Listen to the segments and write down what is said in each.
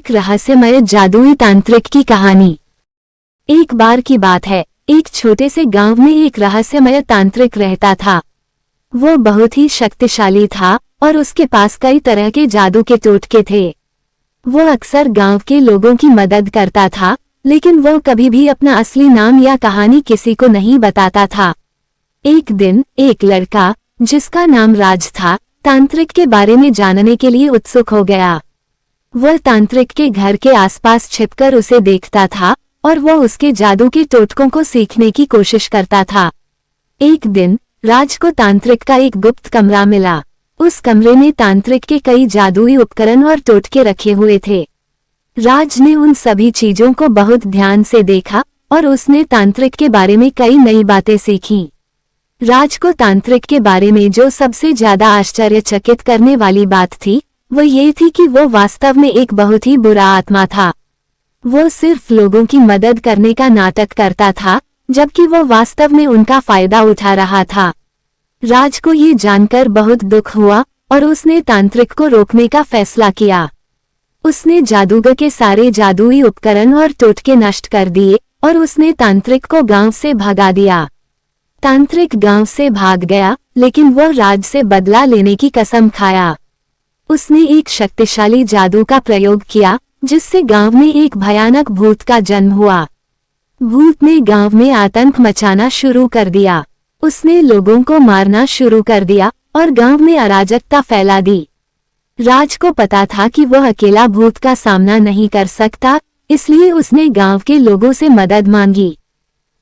एक रहस्यमय जादुई तांत्रिक की कहानी। एक बार की बात है, एक छोटे से गांव में एक रहस्यमय तांत्रिक रहता था। वो बहुत ही शक्तिशाली था और उसके पास कई तरह के जादू के टोटके थे। वो अक्सर गांव के लोगों की मदद करता था, लेकिन वो कभी भी अपना असली नाम या कहानी किसी को नहीं बताता था। एक दिन एक लड़का, जिसका नाम राज था, तांत्रिक के बारे में जानने के लिए उत्सुक हो गया। वह तांत्रिक के घर के आसपास छिपकर उसे देखता था और वह उसके जादू के टोटकों को सीखने की कोशिश करता था। एक दिन राज को तांत्रिक का एक गुप्त कमरा मिला। उस कमरे में तांत्रिक के कई जादुई उपकरण और टोटके रखे हुए थे। राज ने उन सभी चीजों को बहुत ध्यान से देखा और उसने तांत्रिक के बारे में कई नई बातें सीखीं। राज को तांत्रिक के बारे में जो सबसे ज्यादा आश्चर्यचकित करने वाली बात थी, वो ये थी कि वो वास्तव में एक बहुत ही बुरा आत्मा था। वो सिर्फ लोगों की मदद करने का नाटक करता था, जबकि वो वास्तव में उनका फायदा उठा रहा था। राज को ये जानकर बहुत दुख हुआ और उसने तांत्रिक को रोकने का फैसला किया। उसने जादूगर के सारे जादुई उपकरण और टोटके नष्ट कर दिए और उसने तांत्रिक को गांव से भगा दिया। तांत्रिक गांव से भाग गया, लेकिन वह राज से बदला लेने की कसम खाया। उसने एक शक्तिशाली जादू का प्रयोग किया, जिससे गांव में एक भयानक भूत का जन्म हुआ। भूत ने गांव में आतंक मचाना शुरू कर दिया। उसने लोगों को मारना शुरू कर दिया और गांव में अराजकता फैला दी। राज को पता था कि वह अकेला भूत का सामना नहीं कर सकता, इसलिए उसने गांव के लोगों से मदद मांगी।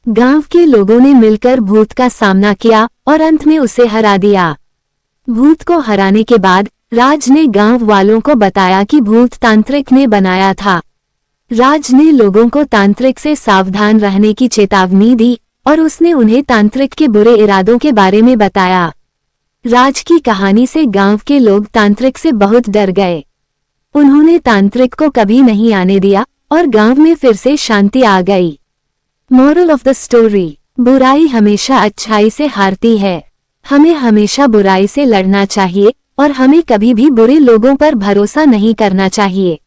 गांव के लोगों ने मिलकर भूत का सामना किया और अंत में उसे हरा दिया। भूत को हराने के बाद राज ने गांव वालों को बताया कि भूत तांत्रिक ने बनाया था। राज ने लोगों को तांत्रिक से सावधान रहने की चेतावनी दी और उसने उन्हें तांत्रिक के बुरे इरादों के बारे में बताया। राज की कहानी से गांव के लोग तांत्रिक से बहुत डर गए। उन्होंने तांत्रिक को कभी नहीं आने दिया और गांव में फिर से शांति आ गई। मोरल ऑफ द स्टोरी: बुराई हमेशा अच्छाई से हारती है। हमें हमेशा बुराई से लड़ना चाहिए और हमें कभी भी बुरे लोगों पर भरोसा नहीं करना चाहिए।